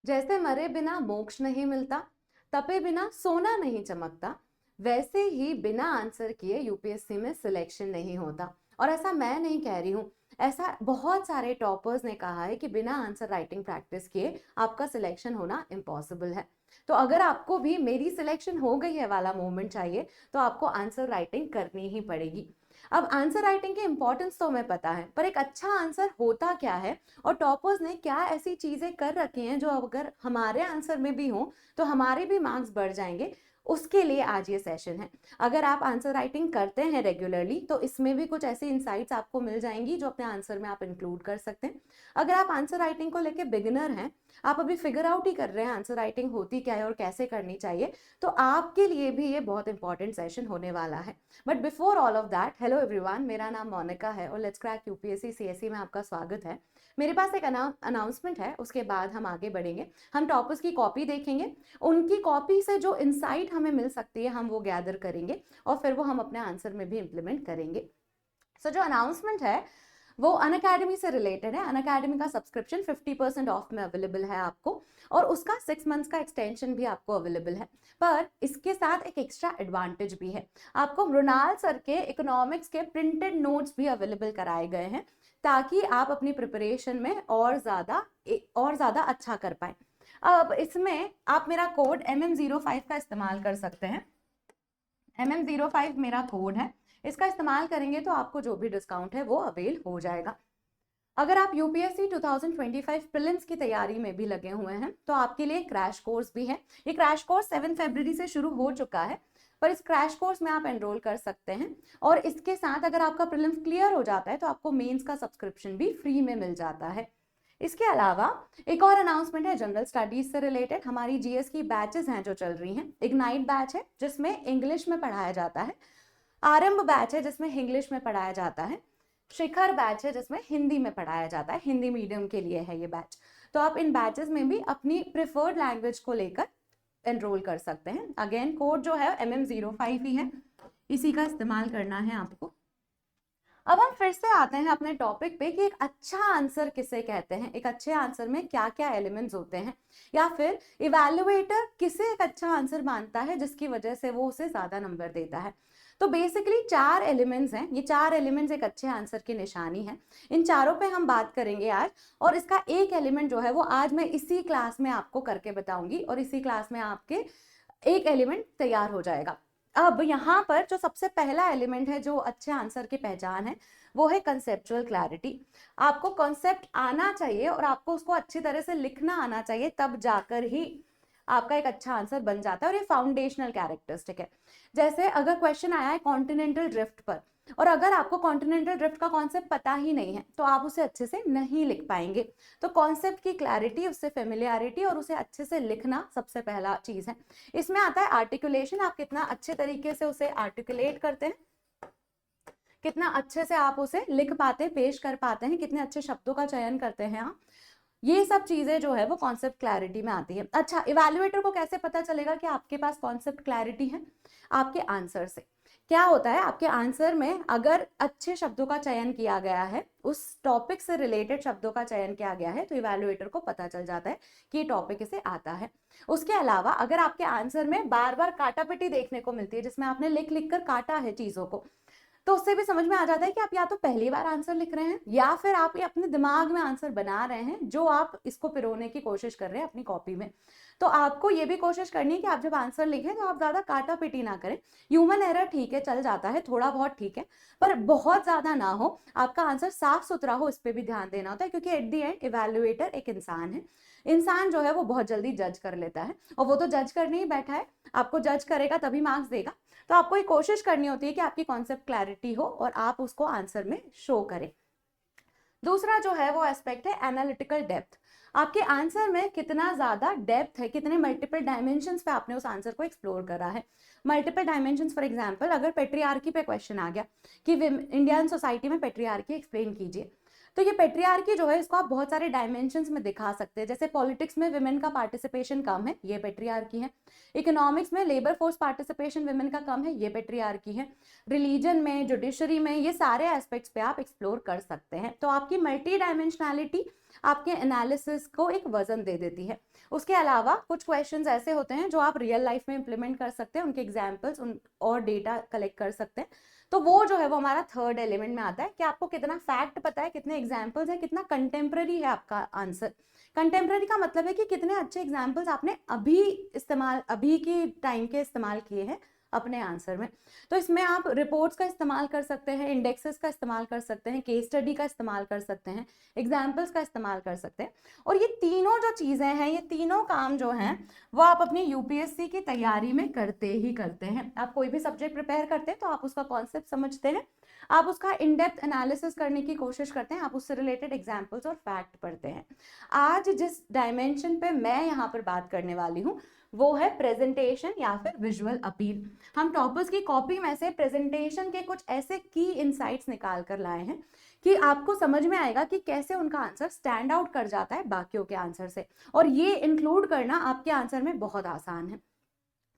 जैसे मरे बिना मोक्ष नहीं मिलता, तपे बिना सोना नहीं चमकता, वैसे ही बिना आंसर किए यूपीएससी में सिलेक्शन नहीं होता। और ऐसा मैं नहीं कह रही हूँ, ऐसा बहुत सारे टॉपर्स ने कहा है कि बिना आंसर राइटिंग प्रैक्टिस किए आपका सिलेक्शन होना इम्पॉसिबल है। तो अगर आपको भी मेरी सिलेक्शन हो गई है वाला मोमेंट चाहिए, तो आपको आंसर राइटिंग करनी ही पड़ेगी। अब आंसर राइटिंग की इंपॉर्टेंस तो हमें पता है, पर एक अच्छा आंसर होता क्या है और टॉपर्स ने क्या ऐसी चीजें कर रखी हैं जो अगर हमारे आंसर में भी हो तो हमारे भी मार्क्स बढ़ जाएंगे, उसके लिए आज ये सेशन है। अगर आप आंसर राइटिंग करते हैं रेगुलरली तो इसमें भी कुछ ऐसी इंसाइट्स आपको मिल जाएंगी जो अपने आंसर में आप इंक्लूड कर सकते हैं। अगर आप आंसर राइटिंग को लेके बिगिनर हैं, आप अभी फिगर आउट ही कर रहे हैं आंसर राइटिंग होती क्या है और कैसे करनी चाहिए, तो आपके लिए भी ये बहुत इंपॉर्टेंट सेशन होने वाला है। But before all of that, hello everyone, मेरा नाम मोनिका है और लेट्स क्रैक यूपीएससी सीएससी में आपका स्वागत है। मेरे पास एक अनाउंसमेंट है, उसके बाद हम आगे बढ़ेंगे। हम टॉपर्स की कॉपी देखेंगे, उनकी कॉपी से जो इंसाइट हमें मिल सकती है हम वो गैदर करेंगे और फिर वो हम अपने आंसर में भी इंप्लीमेंट करेंगे। सो जो अनाउंसमेंट है वो अनअकैडमी से रिलेटेड है। अनअकैडमी का सब्सक्रिप्शन 50% ऑफ में अवेलेबल है आपको, और उसका 6 मंथ्स का एक्सटेंशन भी आपको अवेलेबल है। पर इसके साथ एक एक्स्ट्रा एडवांटेज भी है, आपको मृणाल सर के इकोनॉमिक्स के प्रिंटेड नोट्स भी अवेलेबल कराए गए हैं, ताकि आप अपनी प्रिपरेशन में और ज़्यादा अच्छा कर पाए। अब इसमें आप मेरा कोड MM05 का इस्तेमाल कर सकते हैं। MM05 मेरा कोड है, इसका इस्तेमाल करेंगे तो आपको जो भी डिस्काउंट है वो अवेल हो जाएगा। अगर आप यूपीएससी 2025 प्रीलिम्स की तैयारी में भी लगे हुए हैं तो आपके लिए क्रैश कोर्स भी है। ये क्रैश कोर्स 7 फरवरी से शुरू हो चुका है, पर इस क्रैश कोर्स में आप एनरोल कर सकते हैं। और इसके साथ अगर आपका प्रीलिम्स क्लियर हो जाता है तो आपको मेंस का सब्सक्रिप्शन भी फ्री में मिल जाता है। इसके अलावा एक और अनाउंसमेंट है जनरल स्टडीज से रिलेटेड। हमारी जीएस की बैचेस हैं जो चल रही हैं। इग्नाइट बैच है जिसमें इंग्लिश में पढ़ाया जाता है, आरंभ बैच है जिसमें इंग्लिश में पढ़ाया जाता है, शिखर बैच है जिसमें हिंदी में पढ़ाया जाता है, हिंदी मीडियम के लिए है ये बैच। तो आप इन बैचेस में भी अपनी प्रिफर्ड लैंग्वेज को लेकर एनरोल कर सकते हैं। अगेन कोड जो है MM05 ही है, इसी का इस्तेमाल करना है आपको। अब हम फिर से आते हैं अपने टॉपिक पे कि एक अच्छा आंसर किसे कहते हैं, एक अच्छे आंसर में क्या क्या एलिमेंट्स होते हैं, या फिर इवैल्यूएटर किसे एक अच्छा आंसर मानता है जिसकी वजह से वो उसे ज्यादा नंबर देता है। तो बेसिकली 4 एलिमेंट्स हैं, ये 4 एलिमेंट्स एक अच्छे आंसर की निशानी है। इन चारों पे हम बात करेंगे आज, और इसका एक एलिमेंट जो है वो आज मैं इसी क्लास में आपको करके बताऊंगी और इसी क्लास में आपके एक एलिमेंट तैयार हो जाएगा। अब यहाँ पर जो सबसे पहला एलिमेंट है जो अच्छे आंसर की पहचान है वो है कंसेप्चुअल क्लैरिटी। आपको कॉन्सेप्ट आना चाहिए और आपको उसको अच्छी तरह से लिखना आना चाहिए, तब जाकर ही आपका एक अच्छा आंसर बन जाता है, और ये फाउंडेशनल कैरेक्टरिस्टिक है। जैसे अगर क्वेश्चन आया है कॉन्टिनेंटल ड्रिफ्ट पर, और अगर आपको कॉन्टिनेंटल ड्रिफ्ट का कॉन्सेप्ट पता ही नहीं है तो आप उसे अच्छे से नहीं लिख पाएंगे। तो कॉन्सेप्ट की क्लैरिटी, उससे फेमिलियरिटी और उसे अच्छे से लिखना सबसे पहला चीज है। इसमें आता है आर्टिकुलेशन, आप कितना अच्छे तरीके से उसे आर्टिकुलेट करते हैं, कितना अच्छे से आप उसे लिख पाते हैं, पेश कर पाते हैं, कितने अच्छे शब्दों का चयन करते हैं आप। ये सब चीजें जो है वो कॉन्सेप्ट क्लैरिटी में आती है। अच्छा, इवैल्यूएटर को कैसे पता चलेगा कि आपके पास कॉन्सेप्ट क्लैरिटी है? आपके आंसर से। क्या होता है, आपके आंसर में अगर अच्छे शब्दों का चयन किया गया है, उस टॉपिक से रिलेटेड शब्दों का चयन किया गया है, तो इवैल्यूएटर को पता चल जाता है कि ये टॉपिक इसे आता है। उसके अलावा अगर आपके आंसर में बार बार काटापिटी देखने को मिलती है, जिसमें आपने लिख लिख कर काटा है चीजों को, तो उससे भी समझ में आ जाता है कि आप या तो पहली बार आंसर लिख रहे हैं या फिर आप ये अपने दिमाग में आंसर बना रहे हैं जो आप इसको पिरोने की कोशिश कर रहे हैं अपनी कॉपी में। तो आपको ये भी कोशिश करनी है कि आप जब आंसर लिखें तो आप ज्यादा काटा पिटी ना करें। ह्यूमन एरर ठीक है, चल जाता है, थोड़ा बहुत ठीक है, पर बहुत ज्यादा ना हो, आपका आंसर साफ सुथरा हो, इस पर भी ध्यान देना होता है। क्योंकि एट दी एंड इवैल्यूएटर एक इंसान है, इंसान जो है वो बहुत जल्दी जज कर लेता है, और वो तो जज करने ही बैठा है, आपको जज करेगा तभी मार्क्स देगा। तो आपको ये कोशिश करनी होती है कि आपकी कॉन्सेप्ट क्लैरिटी हो और आप उसको आंसर में शो करें। दूसरा जो है वो एस्पेक्ट है एनालिटिकल डेप्थ। आपके आंसर में कितना ज्यादा डेप्थ है, कितने मल्टीपल डायमेंशंस पे आपने उस आंसर को एक्सप्लोर करा है। मल्टीपल डायमेंशंस, फॉर एग्जांपल अगर पेट्रियार्की पे क्वेश्चन आ गया कि इंडियन सोसाइटी में पेट्रियार्की एक्सप्लेन कीजिए, तो ये पेट्रियार्की जो है इसको आप बहुत सारे डायमेंशंस में दिखा सकते हैं। जैसे पॉलिटिक्स में विमेन का पार्टिसिपेशन कम है, ये पेट्रियार्की है। इकोनॉमिक्स में लेबर फोर्स पार्टिसिपेशन विमेन का कम है, ये पेट्रियार्की है। रिलीजन में, जुडिशरी में, ये सारे एस्पेक्ट्स पे आप एक्सप्लोर कर सकते हैं। तो आपकी मल्टी डायमेंशनैलिटी आपके एनालिसिस को एक वजन दे देती है। उसके अलावा कुछ क्वेश्चंस ऐसे होते हैं जो आप रियल लाइफ में इंप्लीमेंट कर सकते हैं, उनके एग्जाम्पल्स और डेटा कलेक्ट कर सकते हैं। तो वो जो है वो हमारा थर्ड एलिमेंट में आता है कि आपको कितना फैक्ट पता है, कितने एग्जाम्पल्स है, कितना कंटेम्प्रेरी है आपका आंसर। कंटेम्प्रेरी का मतलब है कि कितने अच्छे एग्जाम्पल्स आपने अभी के टाइम के इस्तेमाल किए हैं अपने आंसर में। तो इसमें आप रिपोर्ट्स का इस्तेमाल कर सकते हैं, इंडेक्सेस का इस्तेमाल कर सकते हैं, केस स्टडी का इस्तेमाल कर सकते हैं, एग्जाम्पल्स का इस्तेमाल कर सकते हैं। और ये तीनों जो चीजें हैं, ये तीनों काम जो हैं वो आप अपनी यूपीएससी की तैयारी में करते ही करते हैं। आप कोई भी सब्जेक्ट प्रिपेयर करते हैं तो आप उसका कॉन्सेप्ट समझते हैं, आप उसका इन डेप्थ एनालिसिस करने की कोशिश करते हैं, आप उससे रिलेटेड एग्जाम्पल्स और फैक्ट पढ़ते हैं। आज जिस डायमेंशन पे मैं यहाँ पर बात करने वाली हूँ वो है प्रेजेंटेशन या फिर विजुअल अपील। हम टॉपर्स की कॉपी में से प्रेजेंटेशन के कुछ ऐसे की इनसाइट्स निकाल कर लाए हैं कि आपको समझ में आएगा कि कैसे उनका आंसर स्टैंड आउट कर जाता है बाकियों के आंसर से, और ये इंक्लूड करना आपके आंसर में बहुत आसान है।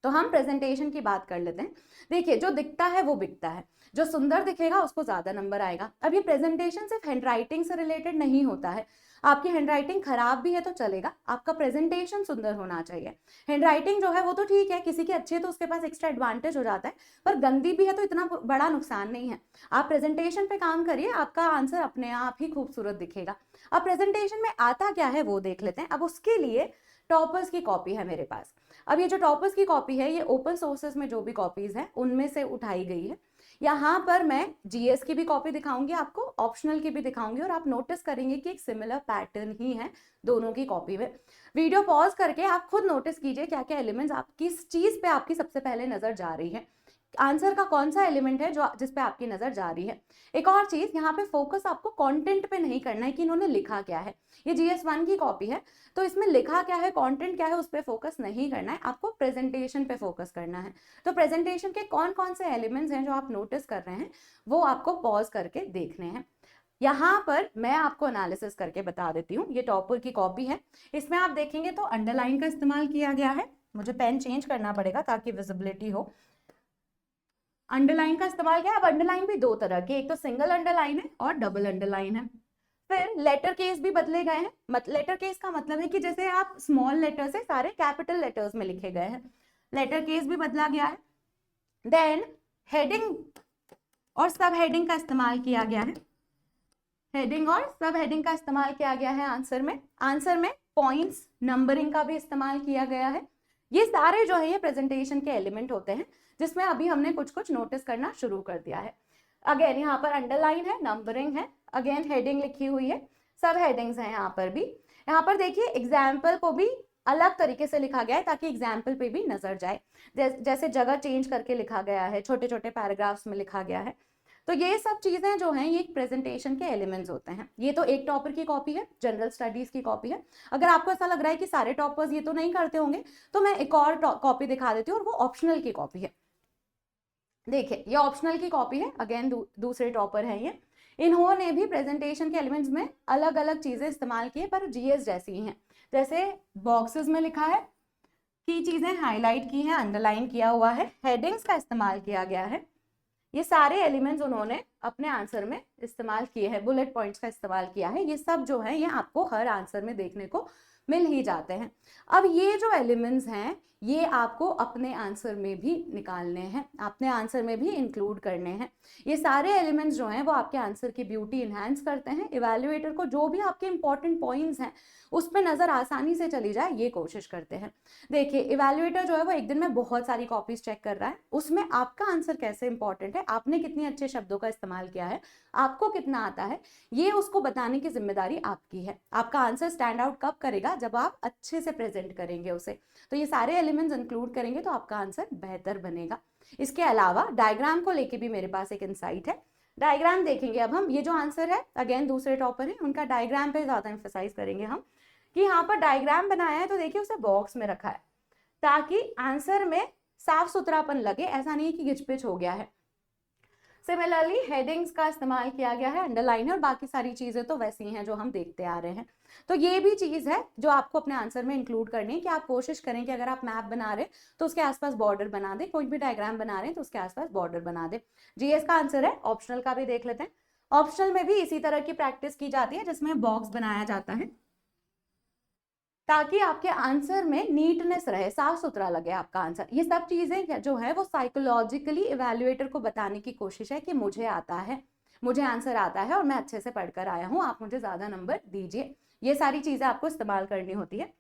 तो हम प्रेजेंटेशन की बात कर लेते हैं। देखिए, जो दिखता है वो बिकता है, जो सुंदर दिखेगा उसको ज्यादा नंबर आएगा। अब ये प्रेजेंटेशन सिर्फ हैंडराइटिंग से रिलेटेड नहीं होता है। आपकी हैंडराइटिंग खराब भी है तो चलेगा, आपका प्रेजेंटेशन सुंदर होना चाहिए। हैंडराइटिंग जो है वो तो ठीक है, किसी की अच्छी है तो उसके पास एक्स्ट्रा एडवांटेज हो जाता है, पर गंदी भी है तो इतना बड़ा नुकसान नहीं है। आप प्रेजेंटेशन पे काम करिए, आपका आंसर अपने आप ही खूबसूरत दिखेगा। अब प्रेजेंटेशन में आता क्या है वो देख लेते हैं। अब उसके लिए टॉपर्स की कॉपी है मेरे पास। अब ये जो टॉपर्स की कॉपी है, ये ओपन सोर्सेस में जो भी कॉपीज हैं उनमें से उठाई गई है। यहाँ पर मैं जीएस की भी कॉपी दिखाऊंगी आपको, ऑप्शनल की भी दिखाऊंगी, और आप नोटिस करेंगे कि एक सिमिलर पैटर्न ही है दोनों की कॉपी में। वीडियो पॉज करके आप खुद नोटिस कीजिए क्या क्या एलिमेंट्स आप किस चीज पे आपकी सबसे पहले नजर जा रही है, आंसर का कौन सा एलिमेंट है जो जिस पे आपकी नजर जा रही है। एक और चीज, यहाँ पे फोकस आपको कंटेंट पे नहीं करना है कि इन्होंने लिखा क्या है। ये GS1 की कॉपी है तो इसमें लिखा क्या है, कंटेंट क्या है, उस पर फोकस नहीं करना है, आपको प्रेजेंटेशन पे फोकस करना है। तो प्रेजेंटेशन के कौन कौन से एलिमेंट्स हैं जो आप नोटिस कर रहे हैं वो आपको पॉज करके देखने हैं। यहाँ पर मैं आपको एनालिसिस करके बता देती हूँ। ये टॉपर की कॉपी है, इसमें आप देखेंगे तो अंडरलाइन का इस्तेमाल किया गया है। मुझे पेन चेंज करना पड़ेगा ताकि विजिबिलिटी हो। अंडरलाइन का इस्तेमाल किया। अब अंडरलाइन भी दो तरह की, एक तो सिंगल अंडरलाइन है और डबल अंडरलाइन है। फिर लेटर केस भी बदले गए हैं। लेटर केस का मतलब है कि जैसे आप स्मॉल लेटर से सारे कैपिटल लेटर्स में लिखे गए हैं, लेटर केस भी बदला गया है। देन हेडिंग और सब हेडिंग का इस्तेमाल किया गया है। हेडिंग और सब हेडिंग का इस्तेमाल किया गया है आंसर में। आंसर में पॉइंट्स, नंबरिंग का भी इस्तेमाल किया गया है। ये सारे जो है ये प्रेजेंटेशन के एलिमेंट होते हैं जिसमें अभी हमने कुछ कुछ नोटिस करना शुरू कर दिया है। अगेन यहाँ पर अंडरलाइन है, नंबरिंग है, अगेन हेडिंग लिखी हुई है, सब हेडिंग्स हैं यहाँ पर भी। यहाँ पर देखिए एग्जाम्पल को भी अलग तरीके से लिखा गया है ताकि एग्जाम्पल पे भी नजर जाए। जैसे जगह चेंज करके लिखा गया है, छोटे छोटे पैराग्राफ्स में लिखा गया है। तो ये सब चीजें जो हैं ये एक प्रेजेंटेशन के एलिमेंट्स होते हैं। ये तो एक टॉपर की कॉपी है, जनरल स्टडीज की कॉपी है। अगर आपको ऐसा लग रहा है कि सारे टॉपर्स ये तो नहीं करते होंगे तो मैं एक और कॉपी दिखा देती हूँ, और वो ऑप्शनल की कॉपी है। देखिए ये ऑप्शनल की कॉपी है, अगेन दूसरे टॉपर है ये। इन्होंने भी प्रेजेंटेशन के एलिमेंट्स में अलग अलग चीजें इस्तेमाल की है पर जीएस जैसी ही हैं। जैसे बॉक्सेस में लिखा है, की चीजें हाईलाइट की हैं, अंडरलाइन किया हुआ है, हेडिंग्स का इस्तेमाल किया गया है। ये सारे एलिमेंट्स उन्होंने अपने आंसर में इस्तेमाल किए हैं, बुलेट पॉइंट्स का इस्तेमाल किया है। ये सब जो है ये आपको हर आंसर में देखने को मिल ही जाते हैं। अब ये जो एलिमेंट्स हैं ये आपको अपने आंसर में भी निकालने हैं, अपने आंसर में भी इंक्लूड करने हैं। ये सारे एलिमेंट्स जो हैं वो आपके आंसर की ब्यूटी इन्हांस करते हैं। इवैल्यूएटर को जो भी आपके इंपॉर्टेंट पॉइंट्स हैं उस पर नजर आसानी से चली जाए ये कोशिश करते हैं। देखिए इवैल्यूएटर जो है वो एक दिन में बहुत सारी कॉपीज चेक कर रहा है, उसमें आपका आंसर कैसे इंपॉर्टेंट है, आपने कितने अच्छे शब्दों का इस्तेमाल किया है, आपको कितना आता है, ये उसको बताने की जिम्मेदारी आपकी है। आपका आंसर स्टैंड आउट कब करेगा, जब आप अच्छे से प्रेजेंट करेंगे उसे। तो ये सारे एलिमेंट्स इंक्लूड करेंगे तो आपका आंसर बेहतर बनेगा। इसके अलावा डायग्राम को लेके भी मेरे पास एक इंसाइट है। डायग्राम देखेंगे अब हम, ये जो आंसर है अगेन दूसरे टॉपर है उनका डायग्राम पे ज्यादा एम्फेसाइज करेंगे हम कि यहाँ पर डायग्राम बनाया है तो देखिए उसे बॉक्स में रखा है ताकि आंसर में साफ सुथरापन लगे, ऐसा नहीं कि घिचपिच हो गया है। सिमिलरली हेडिंग्स का इस्तेमाल किया गया है, अंडरलाइन और बाकी सारी चीजें तो वैसी हैं जो हम देखते आ रहे हैं। तो ये भी चीज है जो आपको अपने आंसर में इंक्लूड करनी है कि आप कोशिश करें कि अगर आप मैप बना रहे तो उसके आसपास बॉर्डर बना दे, कोई भी डायग्राम बना रहे तो उसके आसपास बॉर्डर बना दे। जीएस का आंसर है, ऑप्शनल का भी देख लेते हैं। ऑप्शनल में भी इसी तरह की प्रैक्टिस की जाती है जिसमें बॉक्स बनाया जाता है ताकि आपके आंसर में नीटनेस रहे, साफ सुथरा लगे आपका आंसर। ये सब चीजें जो है वो साइकोलॉजिकली इवैल्यूएटर को बताने की कोशिश है कि मुझे आता है, मुझे आंसर आता है और मैं अच्छे से पढ़कर आया हूं, आप मुझे ज्यादा नंबर दीजिए। ये सारी चीजें आपको इस्तेमाल करनी होती है।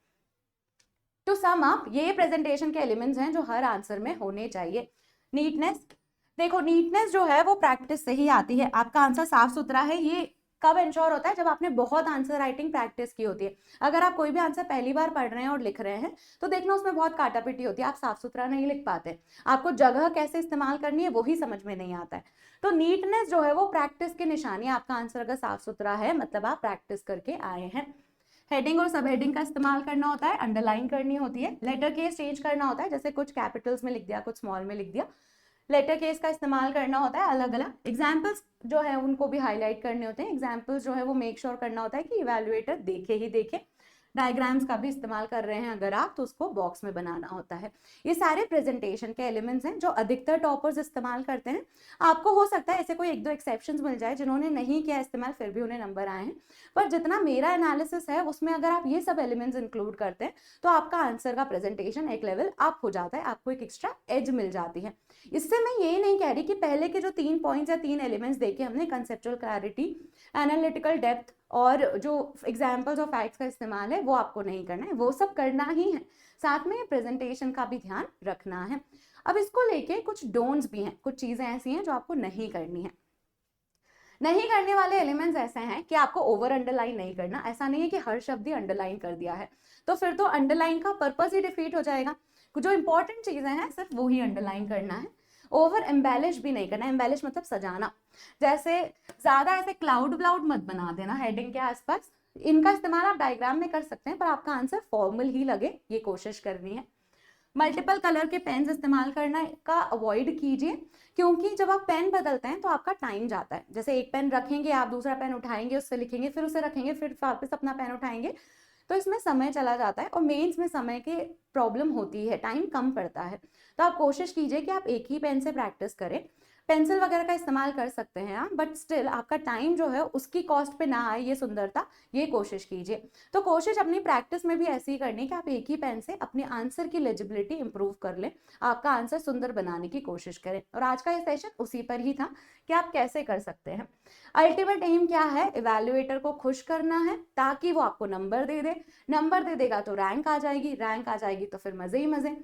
टू सम अप, ये प्रेजेंटेशन के एलिमेंट्स हैं जो हर आंसर में होने चाहिए। नीटनेस, देखो नीटनेस जो है वो प्रैक्टिस से ही आती है। आपका आंसर साफ सुथरा है, ये कब इंश्योर होता है? जब आपने बहुत आंसर राइटिंग प्रैक्टिस की होती है। अगर आप कोई भी आंसर पहली बार पढ़ रहे हैं और लिख रहे हैं तो देखना उसमें बहुत काटापिटी होती है, आप साफ सुथरा नहीं लिख पाते, आपको जगह कैसे इस्तेमाल करनी है वो ही समझ में नहीं आता है। तो नीटनेस जो है वो प्रैक्टिस की निशानी है। आपका आंसर अगर साफ सुथरा है मतलब आप प्रैक्टिस करके आए हैं। हेडिंग और सब हेडिंग का इस्तेमाल करना होता है, अंडरलाइन करनी होती है, लेटर केस चेंज करना होता है, जैसे कुछ कैपिटल्स में लिख दिया कुछ स्मॉल में लिख दिया, लेटर केस का इस्तेमाल करना होता है अलग अलग। एग्जाम्पल्स जो है उनको भी हाईलाइट करने होते हैं। एग्जाम्पल्स जो है वो मेक श्योर करना होता है कि इवैल्यूएटर देखे ही देखे। डायग्राम्स का भी इस्तेमाल कर रहे हैं अगर आप तो उसको बॉक्स में बनाना होता है। ये सारे प्रेजेंटेशन के एलिमेंट्स हैं जो अधिकतर टॉपर्स इस्तेमाल करते हैं। आपको हो सकता है ऐसे कोई एक दो एक्सेप्शंस मिल जाए जिन्होंने नहीं किया इस्तेमाल फिर भी उन्हें नंबर आए हैं, पर जितना मेरा एनालिसिस है उसमें अगर आप ये सब एलिमेंट्स इंक्लूड करते हैं तो आपका आंसर का प्रेजेंटेशन एक लेवल अप हो जाता है, आपको एक एक्स्ट्रा एज मिल जाती है। इससे मैं ये नहीं कह रही कि पहले के जो 3 पॉइंट्स या 3 एलिमेंट्स देखे हमने, कंसेप्चुअल क्लैरिटी, एनालिटिकल डेप्थ और जो एग्जाम्पल्स और फैक्ट्स का इस्तेमाल है वो आपको नहीं करना है, वो सब करना ही है, साथ में प्रेजेंटेशन का भी ध्यान रखना है। अब इसको लेके कुछ डोंट्स भी हैं, कुछ चीजें ऐसी हैं जो आपको नहीं करनी है। नहीं करने वाले एलिमेंट्स ऐसे हैं कि आपको ओवर अंडरलाइन नहीं करना। ऐसा नहीं है कि हर शब्द ही अंडरलाइन कर दिया है तो फिर तो अंडरलाइन का पर्पस ही डिफीट हो जाएगा। जो इंपॉर्टेंट चीजें हैं सिर्फ वो ही अंडरलाइन करना है। ओवर एम्बेलिश भी नहीं करना, एम्बेलिश मतलब सजाना, जैसे ज्यादा ऐसे क्लाउड व्लाउड मत बना देना हेडिंग के आसपास। इनका इस्तेमाल आप डायग्राम में कर सकते हैं पर आपका आंसर फॉर्मल ही लगे ये कोशिश करनी है। मल्टीपल कलर के पेन्स इस्तेमाल करना का अवॉइड कीजिए क्योंकि जब आप पेन बदलते हैं तो आपका टाइम जाता है। जैसे एक पेन रखेंगे, आप दूसरा पेन उठाएंगे, उससे लिखेंगे, फिर उसे रखेंगे, फिर वापस अपना पेन उठाएंगे, तो इसमें समय चला जाता है और मेंस में समय की प्रॉब्लम होती है, टाइम कम पड़ता है। तो आप कोशिश कीजिए कि आप एक ही पेन से प्रैक्टिस करें। पेंसिल वगैरह का इस्तेमाल कर सकते हैं आप, बट स्टिल आपका टाइम जो है उसकी कॉस्ट पे ना आए ये सुंदरता, ये कोशिश कीजिए। तो कोशिश अपनी प्रैक्टिस में भी ऐसी ही करनी कि आप एक ही पेन से अपने आंसर की लेजिबिलिटी इंप्रूव कर लें, आपका आंसर सुंदर बनाने की कोशिश करें। और आज का ये सेशन उसी पर ही था कि आप कैसे कर सकते हैं। अल्टीमेट एम क्या है? इवैल्यूएटर को खुश करना है ताकि वो आपको नंबर दे दे, नंबर दे देगा तो रैंक आ जाएगी, रैंक आ जाएगी तो फिर मजे ही मजे।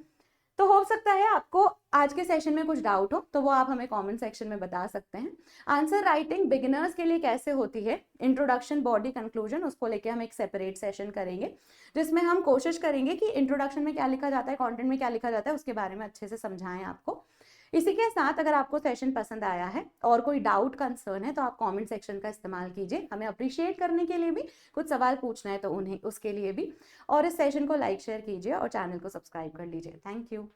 तो हो सकता है आपको आज के सेशन में कुछ डाउट हो तो वो आप हमें कमेंट सेक्शन में बता सकते हैं। आंसर राइटिंग बिगिनर्स के लिए कैसे होती है, इंट्रोडक्शन, बॉडी, कंक्लूजन, उसको लेके हम एक सेपरेट सेशन करेंगे जिसमें हम कोशिश करेंगे कि इंट्रोडक्शन में क्या लिखा जाता है, कंटेंट में क्या लिखा जाता है, उसके बारे में अच्छे से समझाएं आपको। इसी के साथ अगर आपको सेशन पसंद आया है और कोई डाउट कंसर्न है तो आप कमेंट सेक्शन का इस्तेमाल कीजिए, हमें अप्रिशिएट करने के लिए भी, कुछ सवाल पूछना है तो उन्हें उसके लिए भी। और इस सेशन को लाइक शेयर कीजिए और चैनल को सब्सक्राइब कर लीजिए। Thank you.